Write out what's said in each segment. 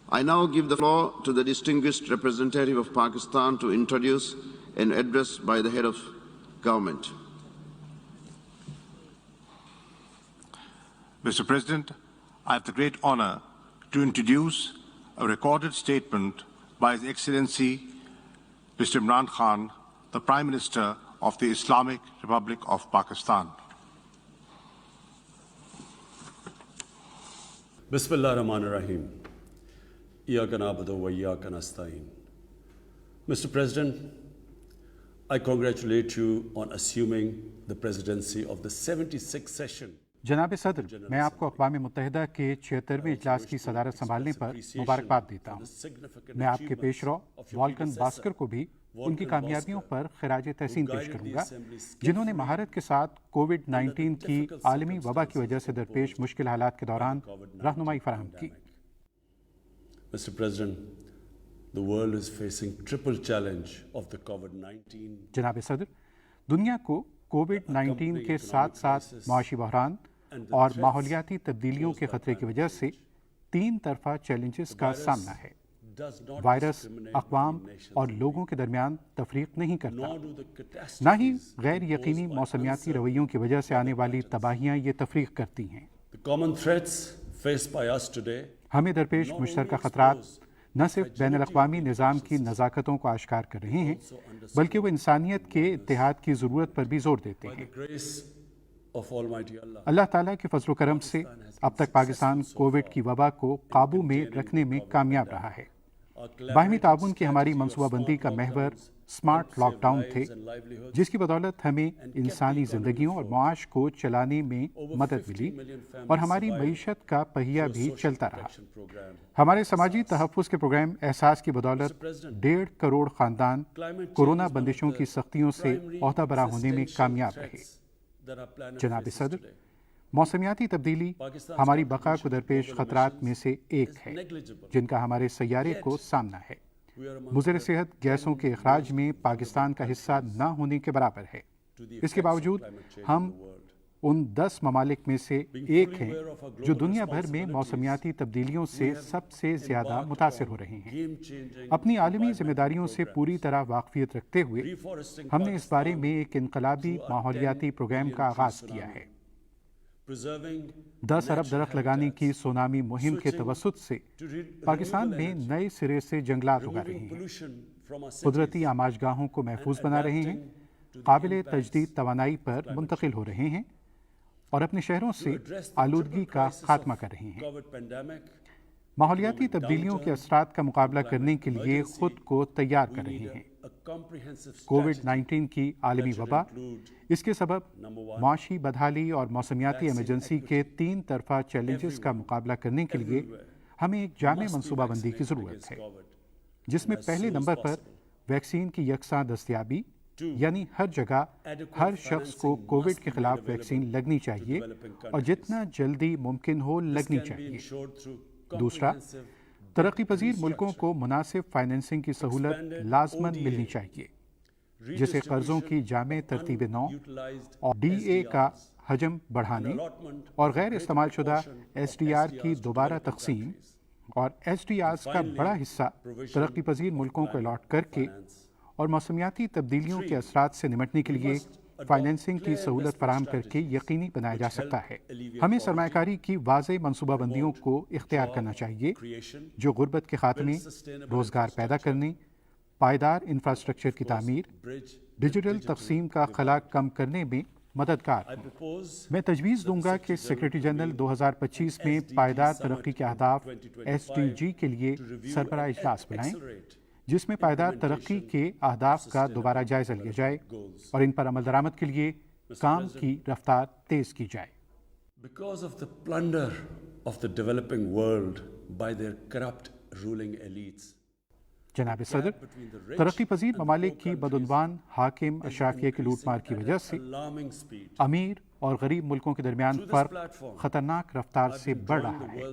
I now give the floor to the distinguished representative of Pakistan to introduce an address by the head of government. Mr. President, I have the great honor to introduce a recorded statement by His Excellency Mr. Imran Khan, the Prime Minister of the Islamic Republic of Pakistan. Bismillah ar-Rahman ar-Rahim. Iyyaka na'budu wa iyyaka nasta'in. Mr. President, I congratulate you on assuming the presidency of the 76th session. जनाब सदर, मैं आपको अक़वाम मुत्तहिदा के 76वें इजलास की सदारत संभालने पर मुबारकबाद देता हूँ। मैं आपके पेशरो वॉल्कन बास्कर को भी उनकी कामयाबियों पर खिराज तहसीन पेश करूँगा, जिन्होंने महारत के साथ कोविड-19 की आलमी वबा की वजह से दरपेश मुश्किल हालात के दौरान रहनुमाई फराहम की। Mr. President, the world is facing triple challenge of the COVID-19. जनाब सदर, दुनिया को कोविड-19 के साथ साथ माशी बहरान और माहौलियाती तब्दीलियों के खतरे की वजह से तीन तरफा चैलेंजेस का सामना है। वायरस अक़वाम और लोगों के दरमियान तफरीक नहीं करता, न ही गैर यकीनी मौसमियाती रवैयों की वजह से आने वाली तबाहियाँ ये तफरीक करती हैं। हमें दरपेश मुश्तरका ख़तरात न सिर्फ बैनुल अक़वामी निज़ाम की नज़ाकतों को आश्कार कर रहे हैं, बल्कि वो इंसानियत के इत्तेहाद की ज़रूरत पर भी जोर देते हैं। अल्लाह ताला के फजल करम से अब तक पाकिस्तान कोविड की वबा को काबू में रखने में कामयाब रहा है। बाहमी ताउन की हमारी मनसूबाबंदी का महवर स्मार्ट लॉकडाउन थे, जिसकी बदौलत हमें इंसानी ज़िंदगियों और मुआश को चलाने में मदद मिली और हमारी मईशत का पहिया भी चलता रहा। हमारे समाजी तहफ़्फ़ुज़ के प्रोग्राम एहसास की बदौलत 1.5 करोड़ ख़ानदान कोरोना बंदिशों की सख्तियों से ओहदा बरा होने में कामयाब रहे। जनाब सदर, मौसमियाती तब्दीली हमारी बका को दरपेश खतरात में से एक है, जिनका हमारे सैयारे को सामना है। मुज़र सेहत गैसों के अखराज में पाकिस्तान का हिस्सा न होने के बराबर है। इसके बावजूद हम उन 10 ममालिक में से एक हैं जो दुनिया भर में मौसमियाती तब्दीलियों से सबसे ज़्यादा मुतासिर हो रहे हैं। अपनी आलमी जिम्मेदारियों से पूरी तरह वाकफियत रखते हुए हमने इस बारे में एक इनकलाबी माहौलियाती प्रोग्राम का आगाज़ किया है। 10 अरब दरख्त लगाने की सोनामी मुहिम के तवस्सुत से पाकिस्तान में नए सिरे से जंगलात उगा रहे हैं, कुदरती आमाजगाहों को महफूज बना रहे हैं, काबिल तजदीद तवानाई पर मुंतकिल हो रहे हैं और अपने शहरों से आलूदगी का खात्मा कर रहे हैं। माहौलियाती तब्दीलियों के असरात का मुकाबला करने के लिए खुद को तैयार कर रहे हैं। कोविड-19 की आलमी वबा, इसके सबब माशी बदहाली और मौसमियाती एमरजेंसी के तीन तरफा चैलेंजेस का मुकाबला करने के लिए हमें एक जामे मनसूबाबंदी की ज़रूरत है, जिसमें पहले नंबर पर वैक्सीन की यकसां दस्तयाबी, यानी हर जगह हर शख्स को कोविड के खिलाफ वैक्सीन लगनी चाहिए और जितना जल्दी मुमकिन हो लगनी चाहिए। दूसरा, तरक्की पजीर मुल्कों को मुनासिब फाइनेंसिंग की सहूलत लाजमन मिलनी चाहिए, जिसे कर्जों की जामे तरतीब नौ और DA का हजम बढ़ाने और गैर इस्तेमाल शुदा SDR की दोबारा तकसीम और SDRs का बड़ा हिस्सा तरक्की पजीर मुल्कों को अलॉट करके और मौसमियाती तब्दीलियों के असरात से निमटने के लिए फाइनेंसिंग की सहूलत फराहम करके यकीनी बनाया जा सकता है। हमें सरमायाकारी की वाज़ेह मनसूबाबंदियों को इख्तियार करना चाहिए, जो गुर्बत के खात्मे, रोज़गार पैदा करने, पायदार इंफ्रास्ट्रक्चर की तामीर, डिजिटल तकसीम का खला कम करने में मददगार हों। मैं तजवीज़ दूंगा कि सेक्रेटरी जनरल 2025 में पायदार तरक्की के अहदाफ SDG के लिए सरबराह इजलास बुलाएं, जिसमें पायदार तरक्की के अहदाफ का दोबारा जायजा लिया जाए और इन पर अमल दरामद के लिए काम की रफ्तार तेज की जाए। Because of the plunder of the developing world by their corrupt ruling elites, जनाब सदर, तरक्की पजीर ममालिक की बदउनवान हाकिम अशराफिया की लूटमार की वजह से अमीर और गरीब मुल्कों के दरमियान फर्क खतरनाक रफ्तार से बढ़ रहा है।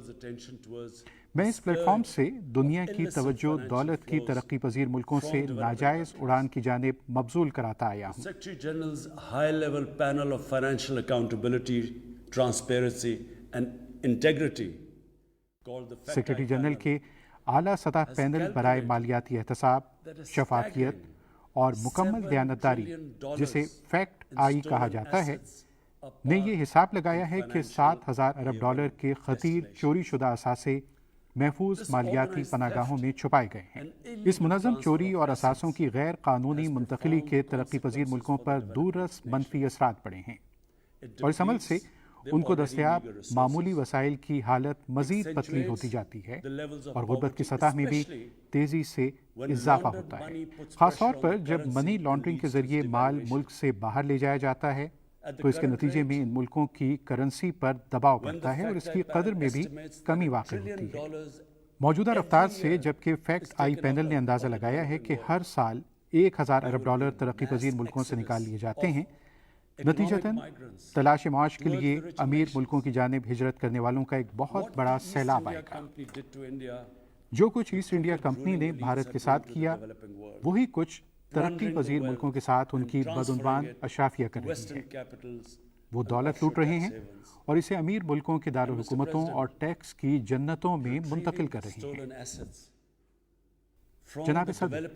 मैं इस प्लेटफॉर्म से दुनिया की तवज्जो दौलत की तरक्की पजीर मुल्कों से नाजायज़ उड़ान की जानिब मबजूल कराता आया हूँ। Secretary General's high-level panel of financial accountability, transparency and integrity, secretary general के اعلیٰ سطح پینل برائے مالیاتی احتساب، شفافیت اور مکمل دیانتداری، جسے فیکٹ آئی کہا جاتا ہے، نے یہ حساب لگایا ہے کہ 7,000 ارب ڈالر کے خطیر چوری شدہ اثاثے محفوظ مالیاتی پناہ گاہوں میں چھپائے گئے ہیں۔ اس منظم چوری اور اثاثوں کی غیر قانونی منتقلی کے ترقی پذیر ملکوں پر دوررس منفی اثرات پڑے ہیں، اور اس عمل سے ان کو دستیاب معمولی وسائل کی حالت مزید پتلی ہوتی جاتی ہے اور غربت کی سطح میں بھی تیزی سے اضافہ ہوتا ہے، خاص طور پر جب منی لانڈرنگ کے ذریعے مال ملک سے باہر لے جایا جاتا ہے تو اس کے نتیجے میں ان ملکوں کی کرنسی پر دباؤ پڑتا ہے اور اس کی قدر میں بھی کمی واقع ہوتی ہے۔ موجودہ رفتار سے جبکہ فیکٹ آئی پینل نے اندازہ لگایا ہے کہ ہر سال 1,000 ارب ڈالر ترقی پذیر ملکوں سے نکال لیے جاتے ہیں، نتیجتاً تلاش معاش کے لیے امیر ملکوں کی جانب ہجرت کرنے والوں کا ایک بہت بڑا سیلاب آئے گا۔ جو کچھ ایسٹ انڈیا کمپنی نے بھارت کے ساتھ کیا، وہی کچھ ترقی پذیر ملکوں کے ساتھ ان کی بدعنوان اشرافیہ کر رہی ہے۔ وہ دولت لوٹ رہے ہیں اور اسے امیر ملکوں کے دارالحکومتوں اور ٹیکس کی جنتوں میں منتقل کر رہے ہیں۔ جناب صدر،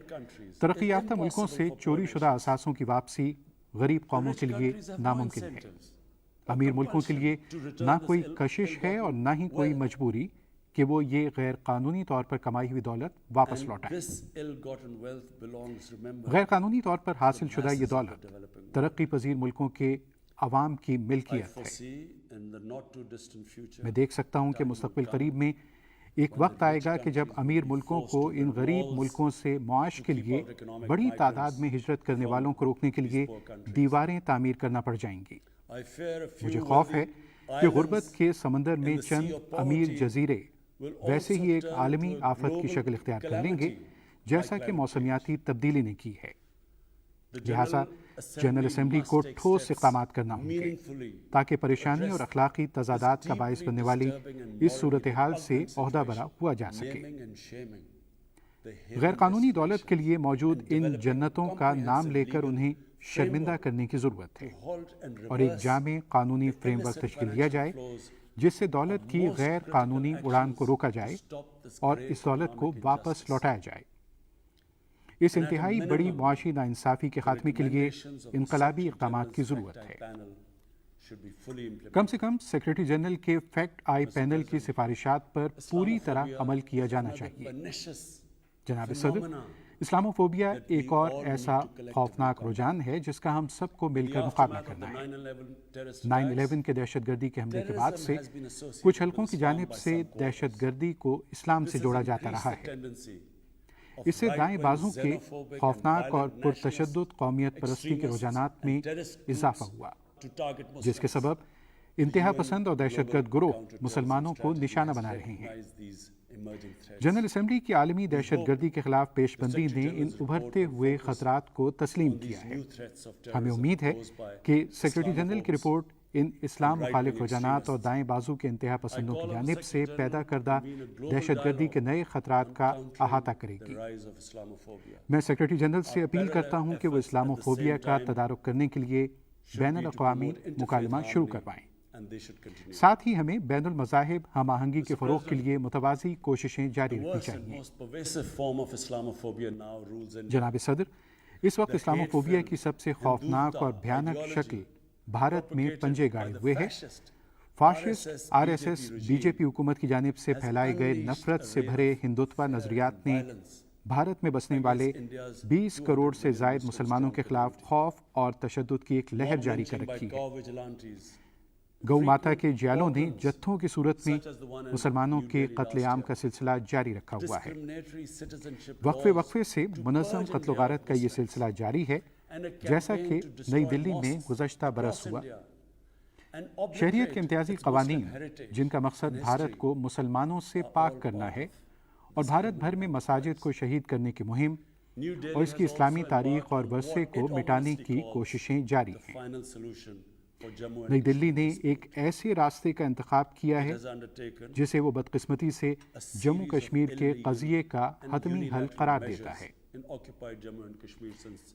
ترقی یافتہ ملکوں سے چوری شدہ اثاثوں کی واپسی غریب قوموں کے لیے ناممکن ہے۔ امیر ملکوں کے لیے نہ کوئی کشش ہے اور نہ ہی کوئی مجبوری کہ وہ یہ غیر قانونی طور پر کمائی ہوئی دولت واپس لوٹائیں۔ غیر قانونی طور پر حاصل شدہ یہ دولت ترقی پذیر ملکوں کے عوام کی ملکیت ہے۔ میں دیکھ سکتا ہوں کہ مستقبل قریب میں ایک وقت آئے گا کہ جب امیر ملکوں کو ان غریب ملکوں سے معاش کے لیے بڑی تعداد میں ہجرت کرنے والوں کو روکنے کے لیے دیواریں تعمیر کرنا پڑ جائیں گی۔ مجھے خوف ہے کہ غربت کے سمندر میں چند امیر جزیرے ویسے ہی ایک عالمی آفت کی شکل اختیار کر لیں گے جیسا کہ موسمیاتی تبدیلی نے کی ہے۔ لہٰذا جنرل اسمبلی کو ٹھوس اقدامات کرنا ہوں گے تاکہ پریشانی اور اخلاقی تضادات کا باعث بننے والی اس صورتحال سے عہدہ برا ہوا جا سکے۔ غیر قانونی دولت کے لیے موجود ان جنتوں کا نام لے کر انہیں شرمندہ کرنے کی ضرورت ہے اور ایک جامع قانونی فریم ورک تشکیل دیا جائے جس سے دولت کی غیر قانونی اڑان کو روکا جائے اور اس دولت کو واپس لوٹایا جائے۔ اس انتہائی بڑی معاشی ناانصافی کے خاتمے کے لیے انقلابی اقدامات کی ضرورت ہے۔ کم سے کم سیکرٹری جنرل کے فیکٹ آئی پینل کی سفارشات پر پوری طرح عمل کیا جانا چاہیے۔ جناب صدر، اسلاموفوبیا ایک اور ایسا خوفناک رجحان ہے جس کا ہم سب کو مل کر مقابلہ کرنا ہے۔ 9/11 کے دہشت گردی کے حملے کے بعد سے کچھ حلقوں کی جانب سے دہشت گردی کو اسلام سے جوڑا جاتا رہا ہے۔ اس سے دائیں بازو کے خوفناک اور پرتشدد قومیت پرستی کے رجحانات میں اضافہ ہوا، جس کے سبب انتہا پسند اور دہشت گرد گروہ مسلمانوں کو نشانہ بنا رہے ہیں۔ جنرل اسمبلی کی عالمی دہشت گردی کے خلاف پیش بندی نے ان ابھرتے ہوئے خطرات کو تسلیم کیا ہے۔ ہمیں امید ہے کہ سیکرٹری جنرل کی رپورٹ ان اسلام مخالف رجحانات اور دائیں بازو کے انتہا پسندوں کی جانب سے پیدا کردہ دہشت گردی کے نئے خطرات کا احاطہ کرے گی۔ میں سیکرٹری جنرل سے اپیل کرتا ہوں کہ وہ اسلاموفوبیا کا تدارک کرنے کے لیے بین الاقوامی مکالمہ شروع کروائیں۔ ساتھ ہی ہمیں بین المذاہب ہم آہنگی کے فروغ کے لیے متوازی کوششیں جاری رکھنی چاہیے۔ جناب صدر، اس وقت اسلاموفوبیا کی سب سے خوفناک اور بھیانک شکل بھارت میں پنجے گاڑے ہوئے ہے۔ فاشسٹ RSS BJP حکومت کی جانب سے پھیلائے گئے نفرت سے بھرے ہندوتوا نظریات نے بھارت میں بسنے والے 20 کروڑ سے زائد مسلمانوں کے خلاف خوف اور تشدد کی ایک لہر جاری کر رکھی ہے۔ گو ماتا کے جیالوں نے جتھوں کی صورت میں مسلمانوں کے قتل عام کا سلسلہ جاری رکھا ہوا ہے۔ وقفے سے منظم قتل و غارت کا یہ سلسلہ جاری ہے، جیسا کہ نئی دلی میں گزشتہ برس ہوا۔ شہریت کے امتیازی قوانین جن کا مقصد بھارت کو مسلمانوں سے پاک کرنا ہے اور بھارت بھر میں مساجد کو شہید کرنے کی مہم اور اس کی اسلامی تاریخ اور ورثے کو مٹانے کی کوششیں جاری ہیں۔ نئی دلی نے ایک ایسے راستے کا انتخاب کیا ہے جسے وہ بدقسمتی سے جموں کشمیر کے قضیے کا حتمی حل قرار دیتا ہے۔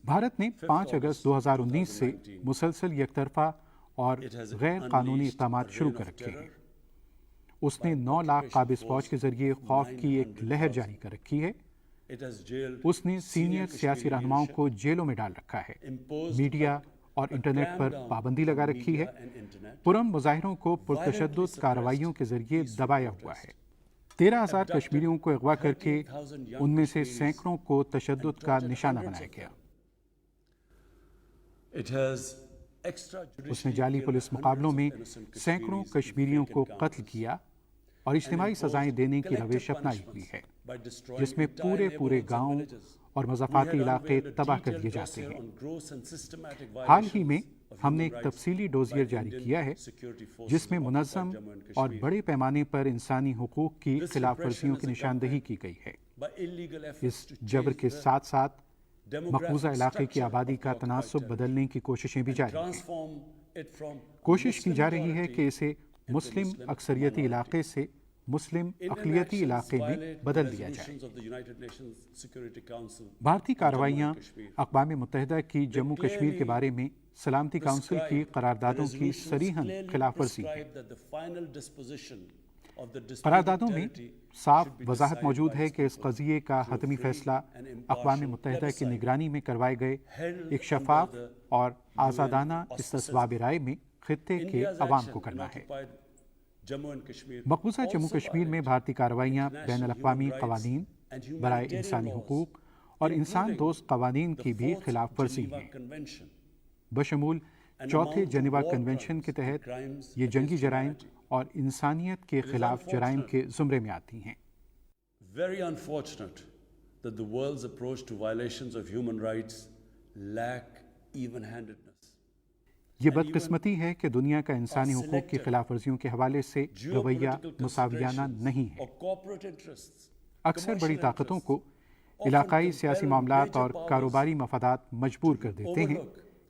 بھارت نے 5 اگست 2019 سے مسلسل یک طرفہ اور غیر قانونی اقدامات شروع کر رکھے ہیں उसने 9 लाख काबिज फौज के जरिए खौफ की एक लहर जारी कर रखी है। उसने सीनियर सियासी रहनुमाओं को जेलों में डाल रखा है, मीडिया और इंटरनेट पर पाबंदी लगा रखी है, पुरअमन मुजाहिरों को पुरतशद्दुद कार्रवाइयों के जरिए दबाया हुआ है। 13,000 कश्मीरियों को अगवा करके उनमें से सैकड़ों को तशद्दुद का निशाना बनाया गया। उसने जाली पुलिस मुकाबलों में सैकड़ों कश्मीरियों को कत्ल किया और इज्तिमाई सजाएं देने की रविश अपनाई हुई है, जिसमें पूरे गांव और मज़ाफ़ाती इलाके तबाह कर दिए जाते हैं। हाल ही में हमने एक तफसीली डोजियर जारी किया है जिसमें मुनज़्ज़म और बड़े पैमाने पर इंसानी हुकूक की खिलाफ वर्जियों की निशानदही की गई है। इस जबर के साथ साथ मकबूजा इलाके की आबादी का तनासुब बदलने की कोशिशें भी जारी हैं। कोशिश की जा रही है कि इसे मुस्लिम अक्सरियती इलाके से मुस्लिम अक़लियती इलाके में बदल दिया जाए। भारतीय कार्रवाइयाँ अक़वाम मुत्तहिदा की जम्मू कश्मीर के बारे में सलामती काउंसिल की करारदादों की सरीहन खिलाफ वर्जी है। करारदादों में साफ वजाहत मौजूद है कि इस क़ज़िये का हतमी फैसला अक़वाम मुत्तहिदा की निगरानी में करवाए गए एक शफाफ और आज़ादाना इस्तिस्वाब राय में खित्ते के अवाम को करना है। मकबूजा जम्मू कश्मीर में भारतीय कार्रवाइयाँ बैनुल अक़वामी क़वानीन, बराए इंसानी हुकूक और इंसान दोस्त क़वानीन की भी खिलाफ वर्जी है। बशमूल चौथे जेनेवा कन्वेंशन के तहत ये जंगी जराइम और इंसानियत के खिलाफ जराइम के ज़ुमरे में आती हैं। Very unfortunate that the world's approach to violations of human rights lack even-handedness. ये बदकिस्मती है कि दुनिया का इंसानी हुकूक की खिलाफ वर्जियों के हवाले से रवैया मुसावियाना नहीं है। अक्सर बड़ी ताकतों को इलाकाई सियासी मामलात और कारोबारी मफादात मजबूर कर देते हैं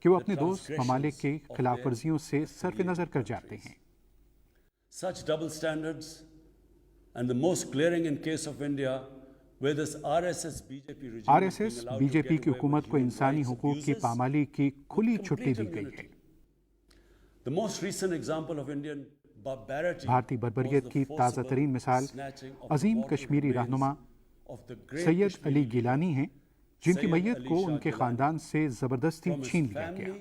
कि वो अपने दोस्त ममालिक की खिलाफ वर्जियों से सरफ नज़र कर जाते हैं। Such double standards, and the most glaring in case of India, where this RSS-BJP regime RSS-BJP की हुकूमत को इंसानी हुकूक की पामाली की खुली छुट्टी दी गई है। The most recent example of Indian barbarity भारतीय बर्बरियत की ताज़ा तरीन मिसाल अजीम कश्मीरी रहनुमा सैयद अली गिलानी हैं, जिनकी मैयत को उनके ख़ानदान से ज़बरदस्ती छीन लिया गया।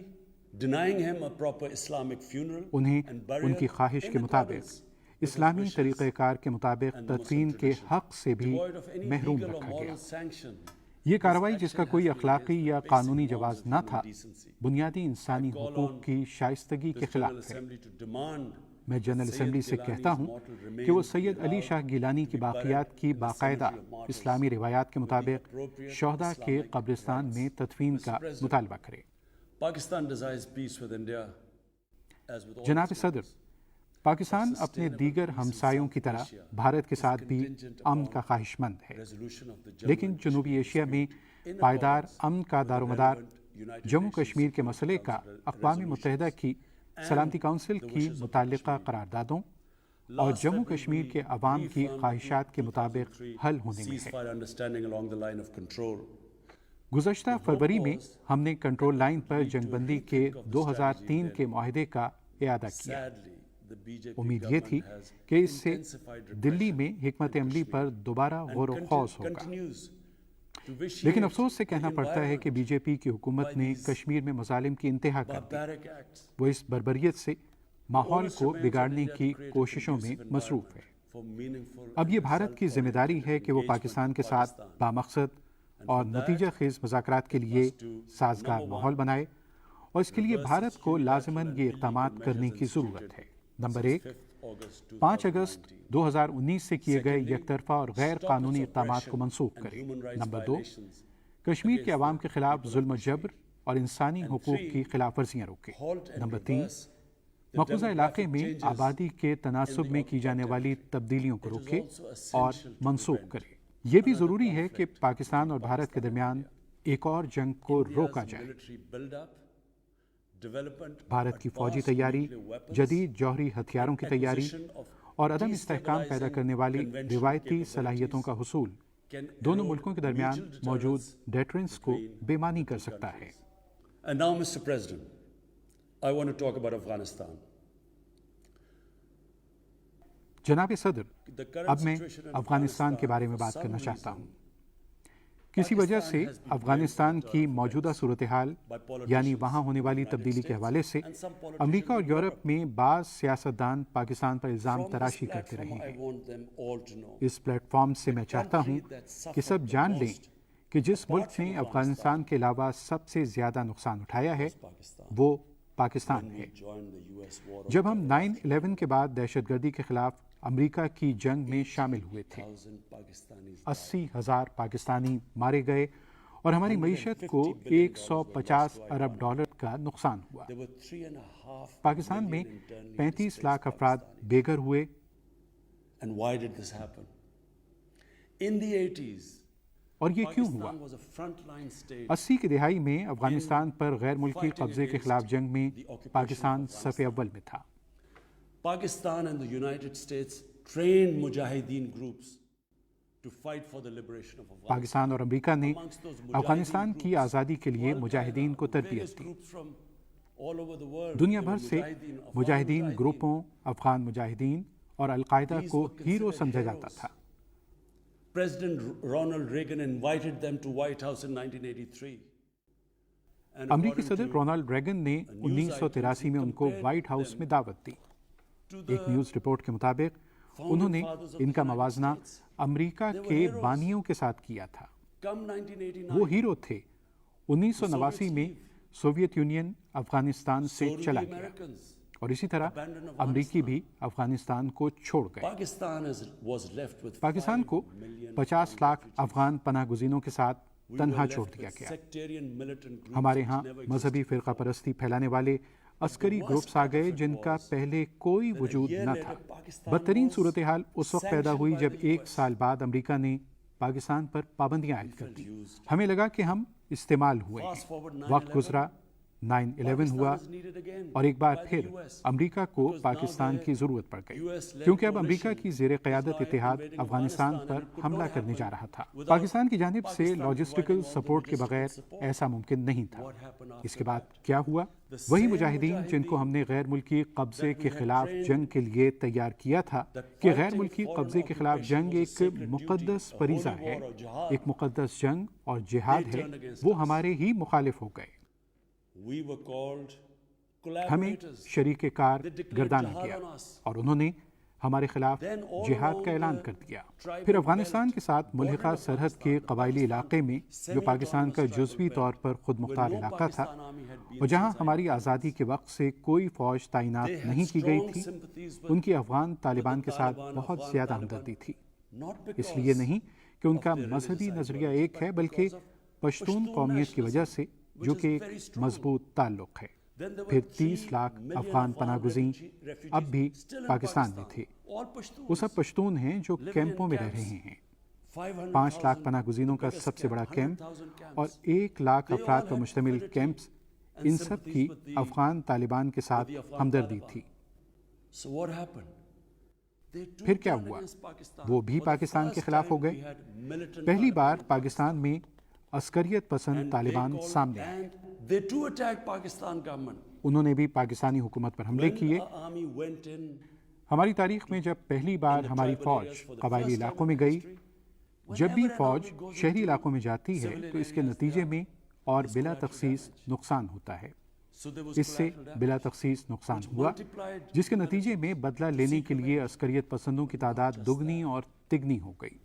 उन्हें उनकी ख्वाहिश के मुताबिक इस्लामी तरीक़ेकार के मुताबिक तदफीन के हक़ से भी महरूम रखा गया। ये कार्रवाई, जिसका कोई अखलाकी या कानूनी जवाज़ न था, बुनियादी इंसानी हुकूक की शाइस्तगी के खिलाफ है। मैं जनरल असम्बली से कहता हूँ कि वो सैयद अली शाह गिलानी की बाक़ियात की बाकायदा इस्लामी रिवायात के मुताबिक शोहदा के कब्रिस्तान में तदफीन का मुतालबा करे। जनाब सदर, पाकिस्तान अपने दीगर हमसायों की तरह भारत के साथ भी अमन का ख्वाहिशमंद है, लेकिन जनूबी एशिया में पायदार अमन का दारोमदार जम्मू कश्मीर के मसले का अक़वाम मुत्तहिदा की सलामती काउंसिल की मुताल्लिक़ा करारदादों और जम्मू कश्मीर के अवाम की ख्वाहिशात के मुताबिक हल होने में है। गुज़श्ता फरवरी में हमने कंट्रोल लाइन पर जंगबंदी के 2003 के मुआहदे का इआदा किया। उम्मीद ये थी कि इससे दिल्ली में हिकमत अमली पर दोबारा गौर व खौस होगा, लेकिन अफसोस से कहना पड़ता है कि बीजेपी की हुकूमत ने कश्मीर में मज़ालिम की इंतहा कर दी। वो इस बर्बरियत से माहौल को बिगाड़ने की कोशिशों में मसरूफ़ है। अब ये भारत की जिम्मेदारी है कि वो पाकिस्तान के साथ बामकसद और नतीजा खेज मुज़ाकरात के लिए साजगार माहौल बनाए, और इसके लिए भारत को लाज़िमन ये इक़दामात करने की ज़रूरत है। नंबर 1, 5 अगस्त 2019 से किए गए एकतरफा और गैर कानूनी इक़दामात को मनसूख करें। नंबर 2, कश्मीर के अवाम के खिलाफ जुल्म जबर और इंसानी हुकूक की खिलाफ वर्जियाँ रोकें। नंबर 3, मकबूजा इलाके में आबादी के तनासुब में की जाने वाली तब्दीलियों को रोके और मनसूख करे। ये भी ज़रूरी है कि पाकिस्तान और भारत के दरमियान एक और जंग को रोका जाए। भारत की फौजी तैयारी, जदीद जौहरी हथियारों की तैयारी और अदम इस्तेहकाम पैदा करने वाली रिवायती सलाहियतों का हुसूल दोनों मुल्कों के दरमियान मौजूद डेटरेंस को बेमानी कर सकता है। And now, Mr. President, I want to talk about Afghanistan. जनाब सदर, अब मैं अफगानिस्तान के बारे में बात करना चाहता हूँ। किसी वजह से अफगानिस्तान की मौजूदा सूरत हाल यानी वहाँ होने वाली तब्दीली के हवाले से अमेरिका और यूरोप में बाज़ सियासतदान पाकिस्तान पर इल्ज़ाम तराशी करते रहे हैं। इस प्लेटफॉर्म से मैं चाहता हूँ कि सब जान लें कि जिस मुल्क ने अफगानिस्तान के अलावा सबसे ज़्यादा नुकसान उठाया है वो पाकिस्तान है। जब हम 9/11 के बाद दहशतगर्दी के खिलाफ अमेरिका की जंग में शामिल हुए थे, 80,000 पाकिस्तानी मारे गए और हमारी मईशत को 150 अरब डॉलर का नुकसान हुआ। पाकिस्तान में 35 लाख अफराद बेघर हुए। और ये क्यों हुआ? 80 की दिहाई में अफगानिस्तान पर गैर मुल्की कब्जे के खिलाफ जंग में पाकिस्तान सफ़े अव्वल में था। Pakistan and the United States trained mujahideen groups to fight for the liberation of Afghanistan. Pakistan और अमेरिका ने अफगानिस्तान की आज़ादी के लिए मुजाहिदीन को तरबियत दी। दुनिया भर से मुजाहिदीन ग्रुपों, अफगान मुजाहिदीन और अलकायदा को हीरो समझा जाता था। President Ronald Reagan invited them to White House in 1983. अमेरिकी सदर रोनाल्ड रेगन ने 1983 में उनको व्हाइट हाउस में दावत दी। एक न्यूज़ रिपोर्ट के मुताबिक उन्होंने इनका मवाजना अमेरिका के बानियों के साथ किया था। वो हीरो थे। 1989 में सोवियत यूनियन अफगानिस्तान से चला गया और इसी तरह अमेरिकी भी अफगानिस्तान को छोड़ गए। पाकिस्तान को 50 लाख अफगान पनाह गुज़ीनों के साथ तन्हा छोड़ दिया गया। हमारे यहाँ मजहबी फ़िरका परस्ती फैलाने वाले अस्करी ग्रुप्स आ गए जिनका पहले कोई वजूद न था। बदतरीन सूरत हाल उस वक्त पैदा हुई जब 1 साल बाद अमेरिका ने पाकिस्तान पर पाबंदियां आयद कर दी। हमें लगा कि हम इस्तेमाल हुए हैं। वक्त गुजरा, 9/11 हुआ और एक बार फिर अमेरिका को पाकिस्तान की ज़रूरत पड़ गई क्योंकि अब अमेरिका की ज़ेर क़यादत इत्तेहाद अफगानिस्तान पर हमला करने जा रहा था। पाकिस्तान की जानिब से लॉजिस्टिकल सपोर्ट के बगैर ऐसा मुमकिन नहीं था। इसके बाद क्या हुआ? वही मुजाहिदीन जिनको हमने गैर मुल्की कब्जे के खिलाफ जंग के लिए तैयार किया था कि गैर मुल्की कब्जे के खिलाफ जंग एक मुक़द्दस फरीज़ा है, एक मुक़द्दस जंग और जिहाद है, वो हमारे ही मुखालिफ हो गए। हमें शरीके कार गर्दाना गया और उन्होंने हमारे खिलाफ जिहाद का ऐलान कर दिया। फिर अफगानिस्तान के साथ मुल्हिका सरहद के कबायली इलाके में जो पाकिस्तान का जुज़वी तौर पर खुद मुख्तार इलाका था और जहां हमारी आज़ादी के वक्त से कोई फ़ौज तैनात नहीं की गई थी, उनकी अफगान तालिबान के साथ बहुत ज़्यादा हमदर्दी थी। इसलिए नहीं कि उनका मजहबी नज़रिया एक है, बल्कि पश्तून कौमियत की वजह से जो कि एक मजबूत ताल्लुक है। फिर 30 लाख अफगान पनाहगुज़ीन अब भी पाकिस्तान में थे। वो सब पश्तून हैं जो कैंपों में रह रहे हैं। 5 लाख पनाहगुज़ीनों का सबसे बड़ा कैंप और 1 लाख अफराद पर मुश्तमिल कैंप्स, इन सब की अफगान तालिबान के साथ हमदर्दी थी। फिर क्या हुआ? वो भी पाकिस्तान के खिलाफ हो गए। पहली बार पाकिस्तान में अस्करियत पसंद तालिबान सामने आए। उन्होंने भी पाकिस्तानी हुकूमत पर हमले किए। हमारी तारीख में जब पहली बार हमारी फ़ौज कबायली इलाकों में गई, जब भी फ़ौज शहरी इलाकों में जाती है तो इसके नतीजे में और बिला तखसीस नुकसान होता है। इससे बिला तखसीस नुकसान हुआ जिसके नतीजे में बदला लेने के लिए अस्करियत पसंदों की तादाद दुगनी और तिगनी हो गई।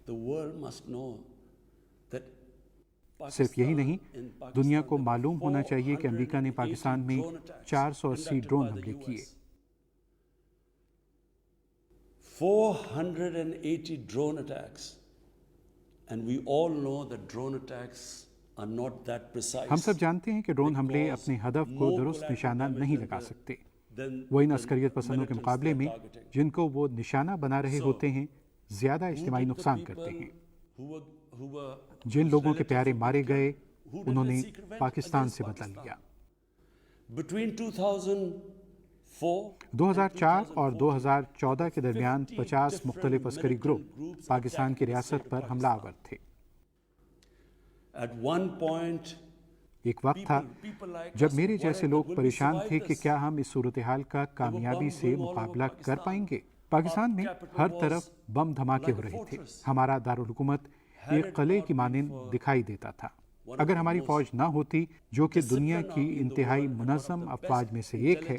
सिर्फ यही नहीं, दुनिया को मालूम होना चाहिए कि अमेरिका ने पाकिस्तान में 480 ड्रोन हमले किए। 480 drone attacks, and we all know that drone attacks are not that precise. हम सब जानते हैं कि ड्रोन हमले अपने हदफ को दुरुस्त निशाना नहीं लगा सकते। वो इन अस्करियत पसंदों के मुकाबले में जिनको वो निशाना बना रहे होते हैं ज़्यादा इज्तिमाई नुकसान करते हैं। जिन लोगों के प्यारे मारे गए उन्होंने पाकिस्तान से बदला लिया। 2004 और 2014 के दरमियान 50 मुख्तलिफ अस्करी ग्रुप पाकिस्तान की रियासत पर हमलावर थे। एक वक्त था जब मेरे जैसे लोग परेशान थे कि क्या हम इस सूरत हाल का कामयाबी से मुकाबला कर पाएंगे। पाकिस्तान में हर तरफ बम धमाके हो रहे थे। हमारा दारुल हुकूमत एक किले की मानिंद दिखाई देता था। अगर हमारी फौज ना होती, जो कि दुनिया की इंतहाई मुनज़्ज़म अफवाज में से एक है,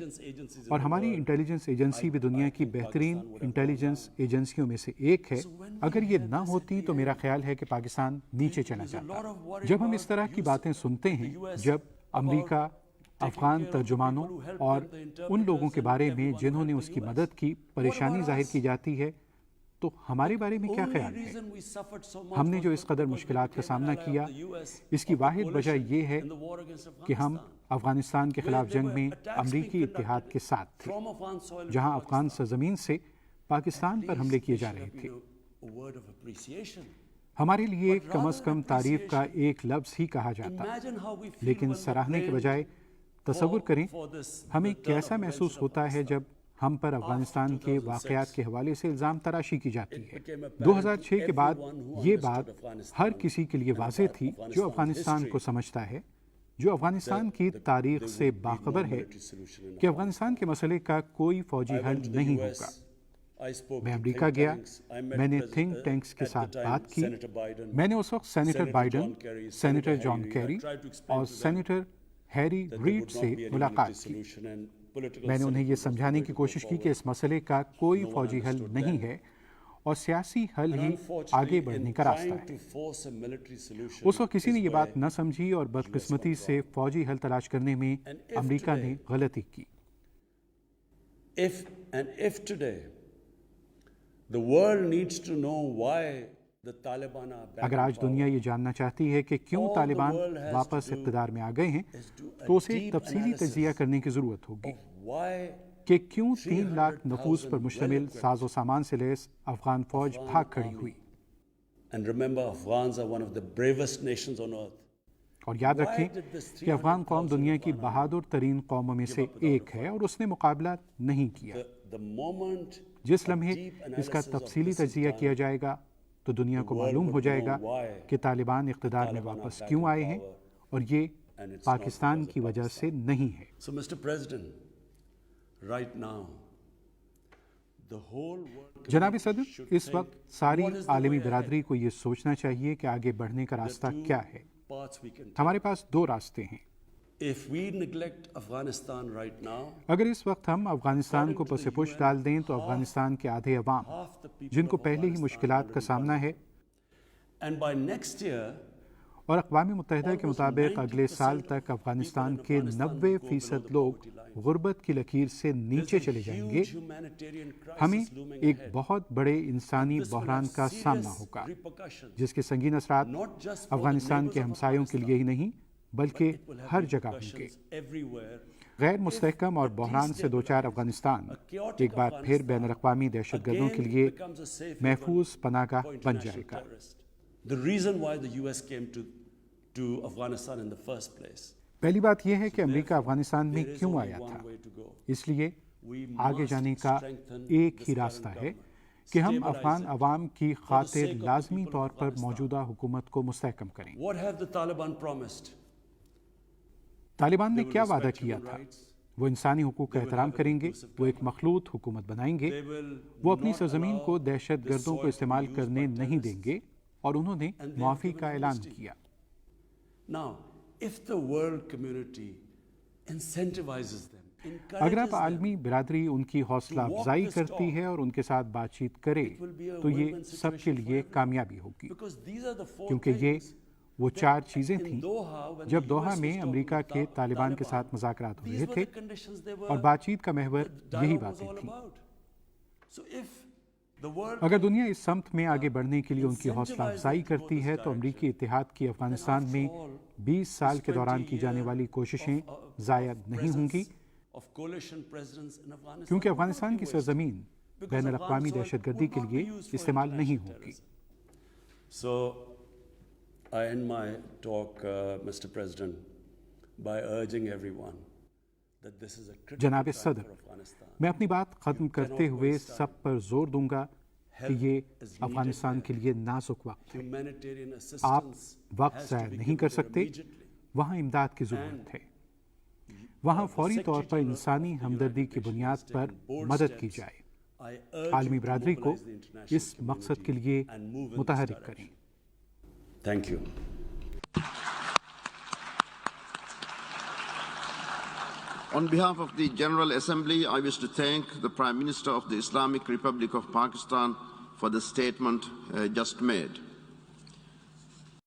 और हमारी इंटेलिजेंस एजेंसी भी दुनिया की बेहतरीन इंटेलिजेंस एजेंसियों में से एक है, अगर ये ना होती तो मेरा ख्याल है कि पाकिस्तान नीचे चला जाता। जब हम इस तरह की बातें सुनते हैं, जब अमेरिका अफगान तर्जुमानों और उन लोगों के बारे में जिन्होंने उसकी मदद की परेशानी जाहिर की जाती है, तो हमारे बारे में क्या ख्याल है? हमने जो इस कदर मुश्किलात का सामना किया, इसकी वाहिद वजह यह है कि हम अफगानिस्तान के खिलाफ जंग में अमरीकी इत्तेहाद के साथ थे, जहां अफगान सरजमीन से पाकिस्तान पर हमले किए जा रहे थे। हमारे लिए कम अज़ कम तारीफ का एक लफ्ज़ ही कहा जाता, लेकिन सराहने के बजाय तसव्वुर करें हमें कैसा महसूस होता है जब हम पर अफगानिस्तान के वाक़यात के हवाले से इल्ज़ाम तराशी की जाती है। 2006 के बाद ये बात हर किसी के लिए वाज़ेह थी जो अफगानिस्तान को समझता है, जो अफगानिस्तान की तारीख से बाखबर है, कि अफगानिस्तान के मसले का कोई फ़ौजी हल नहीं होगा। मैं अमेरिका गया, मैंने थिंक टैंक्स के साथ बात की, मैंने उस वक्त senator Biden, senator John Kerry और सेनेटर हैरी रीड से मुलाकात की। मैंने उन्हें यह समझाने की कोशिश की कि इस मसले का कोई फौजी हल नहीं है और सियासी हल ही आगे बढ़ने का रास्ता है। उस वक्त किसी ने ये बात न समझी और बदकिस्मती से फौजी हल तलाश करने में अमेरिका ने गलती की। If today the world needs to know why the Taliban are back अगर आज दुनिया ये जानना चाहती है कि क्यों तालिबान वापस इक़्तिदार में आ गए हैं, तो उसे एक तफसीली तज्ज़िया करने की ज़रूरत होगी कि क्यों 3 लाख नफूस पर मुश्तमिल साजो सामान से लैस अफगान फौज भाग खड़ी हुई। And remember, Afghans are one of the bravest nations on earth. और याद रखें कि अफगान कौम दुनिया की बहादुर तरीन कौमों में से एक है और उसने मुकाबला नहीं किया। जिस लम्हे इसका तफसीली तज्ज़िया किया जाएगा तो दुनिया को मालूम हो जाएगा कि तालिबान इक़्तिदार में वापस क्यों आए हैं, और ये पाकिस्तान की वजह से नहीं है। So, Mr. President, right now, the whole world जनाब सदर, इस वक्त सारी आलमी बिरादरी को ये सोचना चाहिए कि आगे बढ़ने का रास्ता क्या है। हमारे पास 2 रास्ते हैं। If we neglect Afghanistan right now, अगर इस वक्त हम अफगानिस्तान को पसेपुश डाल दें तो अफगानिस्तान के आधे अवाम, जिनको पहले ही मुश्किलात का सामना है, and by next year, और अक़वाम मुत्तहिदा के मुताबिक अगले साल तक अफगानिस्तान के 90% लोग गुर्बत की लकीर से नीचे चले जाएंगे, हमें एक बहुत बड़े इंसानी बहरान का सामना होगा, जिसके संगीन असरात अफगानिस्तान के हमसायों के लिए ही नहीं बल्कि हर जगह होंगे। गैर मुस्तहकम और बहरान से दो चार अफगानिस्तान एक बार फिर बैनुल अक़वामी दहशतगर्दों के लिए महफूज पनाहगाह बन जाएगा। पहली बात यह है कि अमेरिका अफगानिस्तान में क्यों आया था। इसलिए आगे जाने का एक ही रास्ता है कि हम अफगान अवाम की खातिर लाजमी तौर पर मौजूदा हुकूमत को मुस्तहकम करें। तालिबान ने क्या वादा किया था? वो इंसानी हुकूक का एहतराम करेंगे, वो एक मखलूत हुकूमत बनाएंगे, वो अपनी सरजमीन को दहशत गर्दों को इस्तेमाल करने नहीं देंगे, और उन्होंने मुआफ़ी का ऐलान किया। अगर आप आलमी बिरादरी उनकी हौसला अफजाई करती है और उनके साथ बातचीत करे तो ये सबके लिए कामयाबी होगी, क्योंकि ये वो 4 चीज़ें थीं जब दोहा में अमेरिका के तालिबान के साथ मुज़ाकरात हो रहे थे और बातचीत का महवर यही बातें थीं। अगर दुनिया इस समत में आगे बढ़ने के लिए उनकी हौसला अफजाई करती है तो अमरीकी इत्तेहाद की अफगानिस्तान में 20 साल के दौरान की जाने वाली कोशिशें ज़ाया नहीं होंगी, क्योंकि अफगानिस्तान की सरजमीन बैनुल अक़वामी दहशतगर्दी के लिए इस्तेमाल नहीं होगी। I end my talk, Mr. President, by urging everyone that this is a critical जनाब time सदर, for Afghanistan. मैं अपनी बात ख़त्म करते हुए सब पर जोर दूंगा कि ये अफगानिस्तान के लिए नाजुक वक्त है। आप वक्त ज़ाया नहीं कर सकते। वहाँ इमदाद की ज़रूरत है। वहाँ फौरी तौर पर इंसानी हमदर्दी की बुनियाद पर मदद की जाए। عالمی برادری کو اس مقصد کے لیے متحرک کریں۔ Thank you. On behalf of the General Assembly, I wish to thank the Prime Minister of the Islamic Republic of Pakistan for the statement just made.